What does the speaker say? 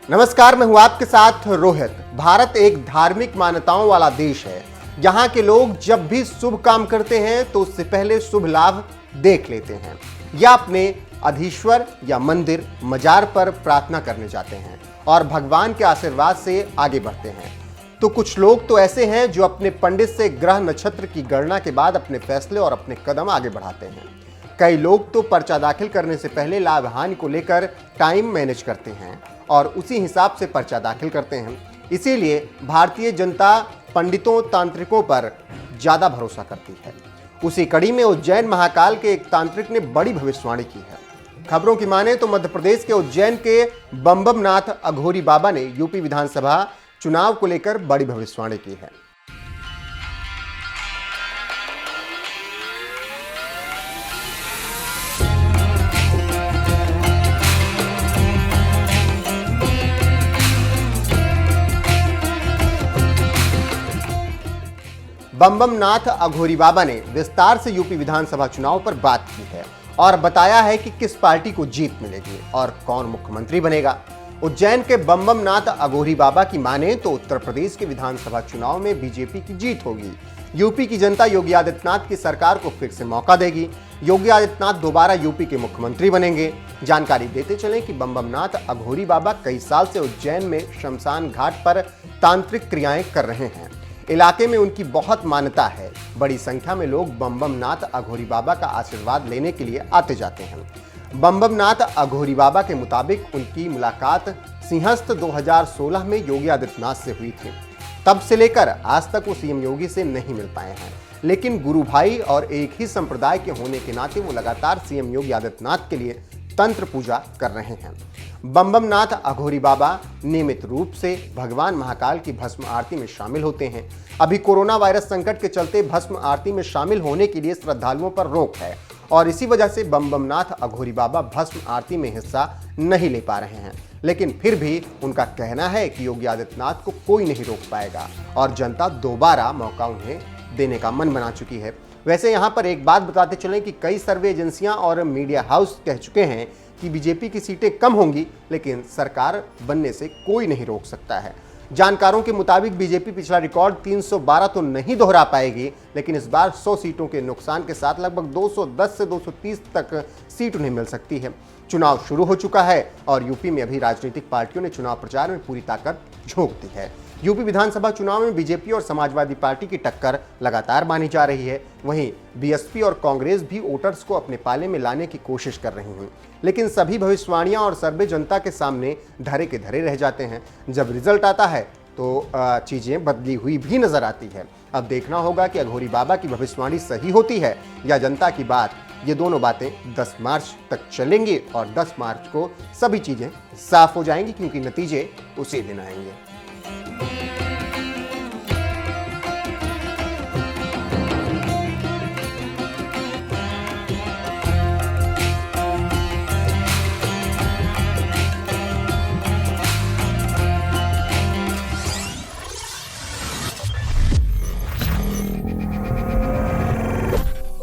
नमस्कार, मैं हूं आपके साथ रोहित। भारत एक धार्मिक मान्यताओं वाला देश है। यहाँ के लोग जब भी शुभ काम करते हैं तो उससे पहले शुभ लाभ देख लेते हैं या अपने अधीश्वर या मंदिर मजार पर प्रार्थना करने जाते हैं और भगवान के आशीर्वाद से आगे बढ़ते हैं। तो कुछ लोग तो ऐसे हैं जो अपने पंडित से ग्रह नक्षत्र की गणना के बाद अपने फैसले और अपने कदम आगे बढ़ाते हैं। कई लोग तो पर्चा दाखिल करने से पहले लाभ हानि को लेकर टाइम मैनेज करते हैं और उसी हिसाब से पर्चा दाखिल करते हैं। इसीलिए भारतीय जनता पंडितों तांत्रिकों पर ज्यादा भरोसा करती है। उसी कड़ी में उज्जैन महाकाल के एक तांत्रिक ने बड़ी भविष्यवाणी की है। खबरों की माने तो मध्य प्रदेश के उज्जैन के बम नाथ अघोरी बाबा ने यूपी विधानसभा चुनाव को लेकर बड़ी भविष्यवाणी की है। बम नाथ अघोरी बाबा ने विस्तार से यूपी विधानसभा चुनाव पर बात की है और बताया है कि किस पार्टी को जीत मिलेगी और कौन मुख्यमंत्री बनेगा। उज्जैन के बम नाथ अघोरी बाबा की माने तो उत्तर प्रदेश के विधानसभा चुनाव में बीजेपी की जीत होगी। यूपी की जनता योगी आदित्यनाथ की सरकार को फिर से मौका देगी। योगी आदित्यनाथ दोबारा यूपी के मुख्यमंत्री बनेंगे। जानकारी देते चलें कि बम नाथ अघोरी बाबा कई साल से उज्जैन में शमशान घाट पर तांत्रिक क्रियाएं कर रहे हैं। इलाके में उनकी बहुत मान्यता है। बड़ी संख्या में लोग बम नाथ अघोरी बाबा का आशीर्वाद लेने के लिए आते जाते हैं। बम नाथ अघोरी बाबा के मुताबिक उनकी मुलाकात सिंहस्थ 2016 में योगी आदित्यनाथ से हुई थी। तब से लेकर आज तक वो सीएम योगी से नहीं मिल पाए हैं, लेकिन गुरु भाई और एक ही संप्रदाय के होने के नाते वो लगातार सीएम योगी आदित्यनाथ के लिए तंत्र पूजा कर रहे हैं। बम नाथ अघोरी बाबा नियमित रूप से भगवान महाकाल की भस्म आरती में शामिल होते हैं। अभी कोरोना वायरस संकट के चलते भस्म आरती में शामिल होने के लिए श्रद्धालुओं पर रोक है और इसी वजह से बम नाथ अघोरी बाबा भस्म आरती में हिस्सा नहीं ले पा रहे हैं। लेकिन फिर भी उनका कहना है कि योगी आदित्यनाथ को कोई नहीं रोक पाएगा और जनता दोबारा मौका उन्हें देने का मन बना चुकी है। वैसे यहाँ पर एक बात बताते चलें कि कई सर्वे एजेंसियां और मीडिया हाउस कह चुके हैं कि बीजेपी की सीटें कम होंगी, लेकिन सरकार बनने से कोई नहीं रोक सकता है। जानकारों के मुताबिक बीजेपी पिछला रिकॉर्ड 312 तो नहीं दोहरा पाएगी, लेकिन इस बार 100 सीटों के नुकसान के साथ लगभग 210 से 230 तक सीट उन्हें मिल सकती है। चुनाव शुरू हो चुका है और यूपी में अभी राजनीतिक पार्टियों ने चुनाव प्रचार में पूरी ताकत झोंक दी है। यूपी विधानसभा चुनाव में बीजेपी और समाजवादी पार्टी की टक्कर लगातार मानी जा रही है। वहीं बीएसपी और कांग्रेस भी वोटर्स को अपने पाले में लाने की कोशिश कर रही हैं, लेकिन सभी भविष्यवाणियां और सर्वे जनता के सामने धरे के धरे रह जाते हैं। जब रिजल्ट आता है तो चीजें बदली हुई भी नजर आती है। अब देखना होगा कि अघोरी बाबा की भविष्यवाणी सही होती है या जनता की बात। ये दोनों बातें 10 मार्च तक चलेंगी और 10 मार्च को सभी चीजें साफ हो जाएंगी, क्योंकि नतीजे उसी दिन आएंगे।